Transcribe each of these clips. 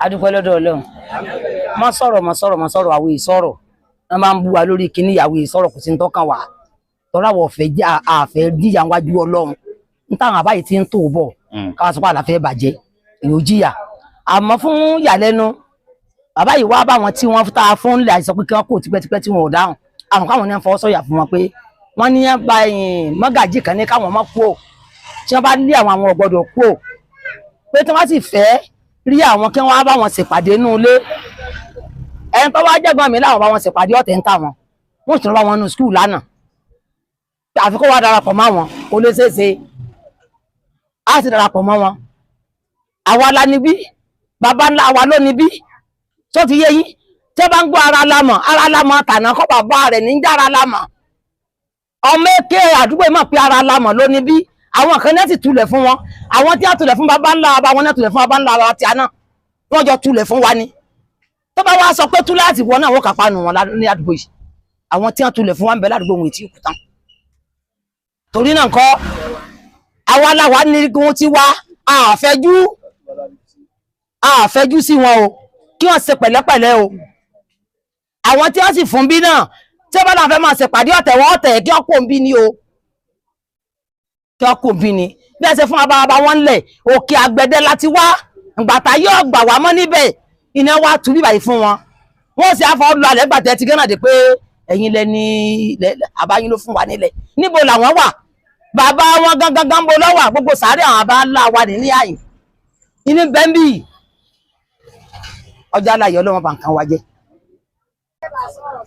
adúpẹ́ lọ́dọ̀ Ọlọ́run má sọ̀rọ̀ àwọn ìsọ̀rọ̀ wọ́n máa ń bú wa lórí kíní ìyàwó ìsọ̀rọ̀ kò sí ní tọ́kàn wá tọ́lá wọ̀ fẹ́ jẹ́ àfẹ́ jíyà wájú Ọlọ́run ń táwọn àbáyé ti ń tó bọ̀ káwá sọ pé àlàfẹ́ bàjẹ́ èyí ò jìyà àmọ́ fún ìyàlẹ́nu bàbá yìí wá báwọn tí wọ́n ta fún ilẹ̀ àìsàn pé kí wọ́n kò tipẹ́tipẹ́ tí wọn ò dáhùn àwọn káwọn ní fọwọ́ sọ̀yà fún wọn pé wọ́n ní bá mọ́gàjì kan ní káwọn mọ́ kú ò tí wọ́n bá lé àwọn ọ̀gbọ́dọ̀ kú ò pé tí wọ́n sì fẹ́ rí àwọn kí wọ́n bá wọn ṣèpàdé nínú ilé ẹni tó wá jẹ́gbọ́n mi láwọn bá wọn ṣèpàdé ọ̀tẹ̀ ń tà wọn wọ́n sì tún bá wọn nù skul lánàá àfi kó wá darapọ̀ mọ́ wọn kó lè ṣeéṣe á sì darapọ̀ mọ́ wọn àwa la níbí bàbá ńlá wa ló níbí tó ti yé yín tí wọ́n bá ń gbọ́ ara lámọ̀ tànà kọ́ bàbá rẹ̀ ní jára lámọ̀ ọmọ èké àdúgbò mọ̀ pé ara lámọ̀ ló níbí àwọn kan náà sì tulẹ̀ fún wọn àwọn tí a tulẹ̀ fún bàbá ńlá wa wọn náà tulẹ̀ fún bàbá ńlá wa tí a náà wọ́n jọ tulẹ̀ fún wa ni tó bá wá sọ pé túláàsì wọn náà wọ́n kà panu wọn ní àdúgbò yìí àwọn tí a tulẹ̀ fún wa ń bẹ ládùúgbò wọn ètí ìkútán torí náà kọ́ àwa làwa ní gun ti wá àfẹ́jú sí wọn o kí wọ́n ṣe pẹ̀lẹ́pẹ̀lẹ́ o àwọn tí wọ́n sì fún bí náà tí wọ́n bá náà fẹ́ máa ṣèpàdé ọ̀tẹ̀ wọ́n ọ̀tẹ̀ kí wọ́n kò ń bí ni o kí wọ́n kò ń bí ni bí ẹ ṣe fún abáwá wọn lẹ̀ òkè àgbẹ̀dẹ láti wá ìgbàtà yóò gbà wá mọ́ níbẹ̀ iná wá tú bíbà yìí fún wọn wọ́n sì àfọ́ lu alẹ́ gbàtẹ́ ti gánà dé pé ẹ̀yin lẹni àbáyín ló fún wa nílẹ̀ níbo làwọn wà bàbá wọn gangan bó lọ́wọ́ gbogbo sàárẹ̀ àwọn àbá ńlá wa ní àyìn inú bẹ́ńbì ọjà aláyọ̀ ọlọ́wọ́n bá nǹkan wa jẹ́.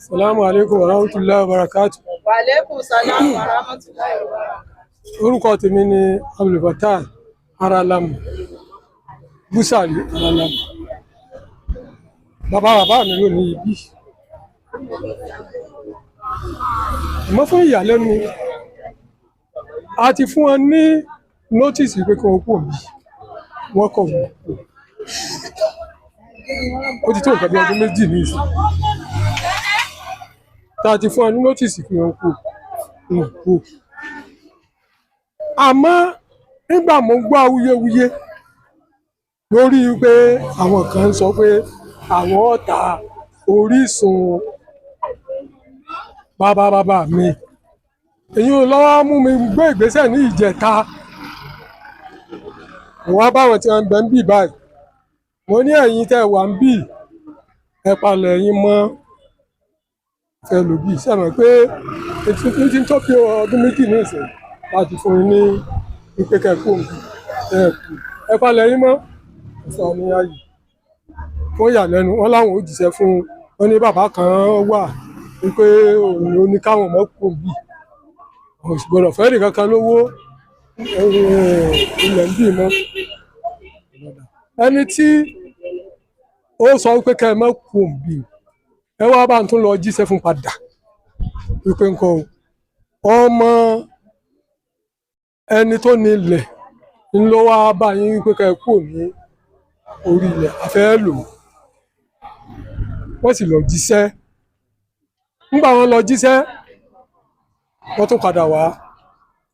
Salamu alaikum wa rahmatullahi wa barakatuh. Wa alaikum salam wa rahmatullahi wa barakatuh. Orúkọ tèmi ni Abdulfatah Aralamu Busari Aralamu. Bàbá mi ló ní ibi. Àmọ́ fún ìyàlẹ́nu, a ti fún wọn ní nọ́tìsì pé kí wọ́n kú òbí. Wọ́n kọ̀ wọ́n. Ó ti tó nǹkan bí ọdún méjì ní ìsìn. Tá a ti fún wọn ní nọ́tìsì pé wọ́n kú. Àmọ́ nígbà mo gbọ́ awuyewuye lórí pé àwọn kan sọ pé àwọn ọ̀tá Orísun bàbá mi èyí ò lọ́wọ́ mú mi gbé ìgbésẹ̀ ní ìjẹta wọ́n báwọn tí wọ́n ń bẹ ń bì báyìí mo ní ẹ̀yin tẹ́ wà ń bì ẹ palẹ̀ ẹ̀yin mọ́ fẹ́ lòbí sẹ́mọ̀ pé ètò tí ń tọ́pẹ́ ọdún méjì ní ìsìn láti fún yín ní ìpẹ́kẹ̀ kú ẹ palẹ̀ ẹ̀yin mọ́ fún ní ààyè fún ìyàlẹ́nu wọn láwọn ò jíṣẹ́ fún wọn ní bàbá kan wà wípé òun ló ní káwọn ọmọ kò bí òṣùgbọ́n ọ̀fẹ́ nìkan kan lówó ilẹ̀ ń bì mọ́ ẹni tí ó sọ wípé ká ẹ má kò bí ẹ wá bá ń tún lọ jíṣẹ́ fún padà wípé nǹkan ọmọ ẹni tó ní ilẹ̀ ń lọ wá bá yín wípé ká ẹ kò ní orí ilẹ̀ afẹ́ lò wọ́n sì lọ jíṣẹ́ nígbà wọn lọ jíṣẹ́ wọ́n tún padà wá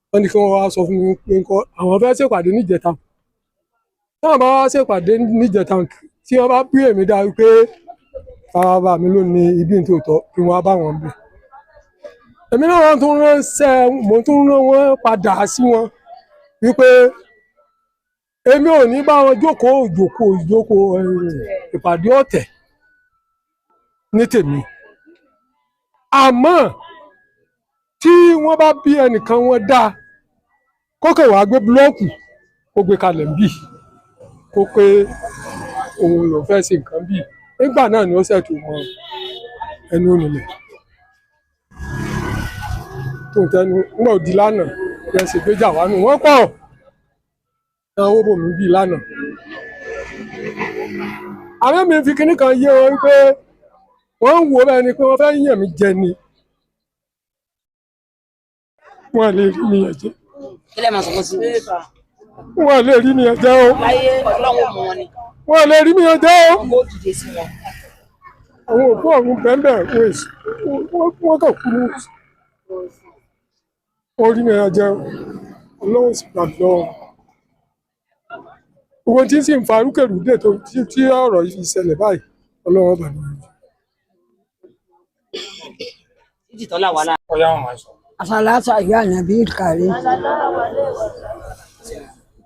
wọ́n ní kí wọ́n wá sọ fún mi pé nǹkan àwọn fẹ́ ṣèpàdé níjẹta táwọn bá wá ṣèpàdé níjẹta tí wọ́n bá bí èmi dá wípé bàbá mi ló ní ibi ní tòótọ́ kí wọ́n bá wọn bẹ̀ èmi náà wọ́n tún ránṣẹ́ mo tún rán wọn padà sí wọn wípé èmi ò ní bá wọn jókòó ìpàdé ọ̀tẹ̀ ní tèmi àmọ́ tí wọ́n bá bí ẹnìkan wọn dá kókè wàá gbé búlọ́ọ̀kù kó gbé kalẹ̀ ń bì kó pé òun ló fẹ́ ṣe nǹkan bì nígbà náà ni ó ṣètò mọ ẹni onílẹ̀ tó ń tẹnu nígbà òdi lánàá yẹn sì gbéjà wá nù wọ́n pọ̀ owó bò mí bí lánàá àwọn mi fi kinní kan yé wọn wípé wọ́n ń wò bẹ́ẹ̀ ni pé wọ́n fẹ́ yàn mí jẹ ni wọ́n lè rí mi yẹn jẹ. kí lè máa sọ fún sí i. wọ́n lè rí mi yẹn jẹ o. láyé ọlọ́run mú wọn ni. wọ́n lè rí mi yẹn jẹ o. wọ́n bó dìde sí wọn. àwọn òkú ọ̀run bẹ́ẹ̀ wọ́n kàn kú ní orí mi yẹn jẹ ọlọ́run sì gbàgbọ́ owó tí sì ń fa rúkèrúdè tí ọ̀rọ̀ yìí fi ṣẹlẹ̀ báyìí ọlọ́run bá mi. àṣàlátà ìyá ànábì kárí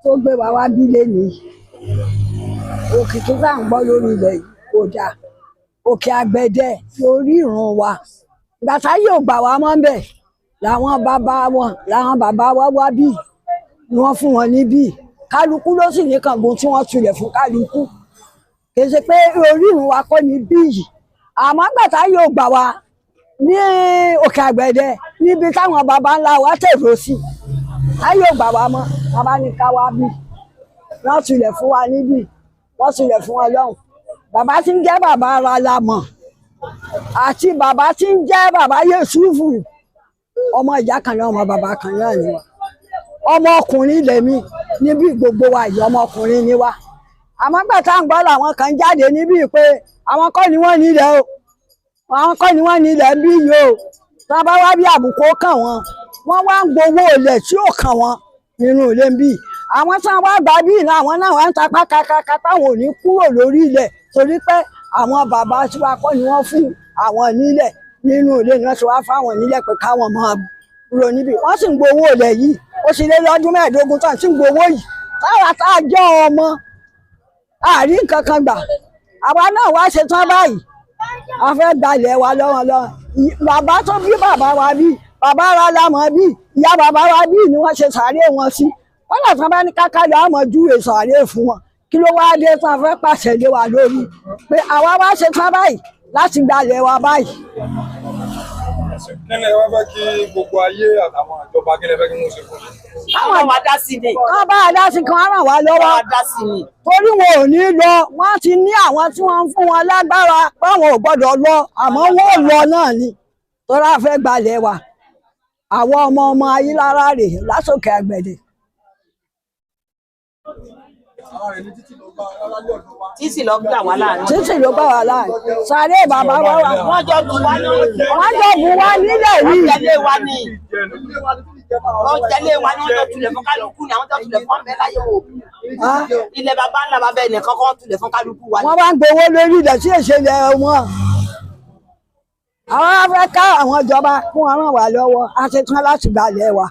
tó gbé wa wá bí lénìí òkìkí tá à ń gbọ́ lórí ilẹ̀ yìí kò dáa òkè àgbẹ̀dẹ lórí ìrun wa ìgbà táyé ò gbà wá mọ́ bẹ̀ làwọn bàbá wa wá bí ni wọ́n fún wọn níbí kálukú ló sì ní kàngun tí wọ́n tulẹ̀ fún kálukú kì í ṣe pé orí ìrun wa kọ́ ni bí yìí àmọ́ ìgbà táyé ò gbà wá ní òkè àgbẹ̀dẹ níbi táwọn baba ńlá wa tèrò sí táyé ò gbà wá mọ́ bàbá ní ká wá bí wọ́n tulẹ̀ fún wa níbí wọ́n tulẹ̀ fún wọn lọ́hùn bàbá tí ń jẹ́ bàbá ara la mọ̀ àti bàbá tí ń jẹ́ bàbá Yẹ̀súfù ọmọ ìyá kan náà ọmọ bàbá kan náà ni wa ọmọ ọkùnrin lèmi níbi gbogbo wa yìí ọmọ ọkùnrin ni wa àmọ́ gbà tá à ń gbọ́ làwọn kan jáde níbí pé àwọn kọ́ ni wọ́n nílẹ̀ o àwọn kọ́ ni wọ́n nílẹ̀ bí yìí o tá a bá wá bí àbùkù kàn wọ́n wá ń gbowó ilẹ̀ tí ò kàn wọ́n nínú ilé ń bí àwọn tí wọ́n gbà bí iná àwọn náà wọ́n ń ta pákákáká táwọn ò ní kúrò lórí ilẹ̀ torí pé àwọn bàbá tí wàá kọ́ ni wọ́n fún àwọn nílẹ̀ nínú ilé ni wọ́n ti wá fáwọn nílẹ̀ pé káwọn máa rò níbí wọ́n sì ń gbowó ilẹ̀ yìí ó sì lé lọ́dún 15 tán tí ń gbowó yìí táwa tá a jẹ́ ọmọ àárín nǹkan kan gbà àwa náà wá ṣe tán báyìí a fẹ́ gbalẹ̀ wa lọ́wọ́ bàbá tó bí bàbá wa bí bàbá ara lámọ̀ bí ìyá bàbá wa bí ni wọ́n ṣe sàárè wọn sí wọ́n lọ tán bá ní kákàlẹ̀ àmọ́ júwe sàárè fún wọn kí ló wá dé tán fẹ́ pàṣẹ lé wa lórí pé àwa wá ṣe tán báyìí láti gbalẹ̀ wa báyìí. kí ni ẹ wá fẹ́ kí gbogbo ayé àtàwọn ìjọba kí ni ẹ fẹ́ kí wọ́n ṣe fún yín. Àwọn wa dá sí ni. kán bá a dá sí kan ràn wá lọ́wọ́ Dá sí ni. torí wọn ò ní lọ wọ́n ti ní àwọn tí wọ́n ń fún wọn lágbára báwọn ò gbọ́dọ̀ lọ àmọ́ wọn ò lọ náà ni torí a fẹ́ gbalẹ̀ wa àwọn ọmọ Ayílára rè lásòkè àgbẹ̀dẹ. Títì lọ gbà wá láàrin. títì ló bá wà láàrin sàárè bàbá wa wà Wọ́n jọ bù wá ní. wọ́n jọ bù wá nílẹ̀ Wọ́n yìí tẹ̀lé wa ní. Wọ́n tẹ̀lé wa ní wọ́n jọ tulẹ̀ fún kálukú ni àwọn jọ tulẹ̀ fún ọ̀bẹ láyé wò. Ilẹ̀ bàbá ńlá bàbá ẹnìkan kọ́ tulẹ̀ fún kálukú wa. wọ́n bá ń gbowó lórí ilẹ̀ tí èsè lẹ̀ wọn. àwọn afẹ́ ká àwọn ìjọba kún wọn ràn wá lọ́wọ́ a ṣe tán láti gbalẹ̀ wa.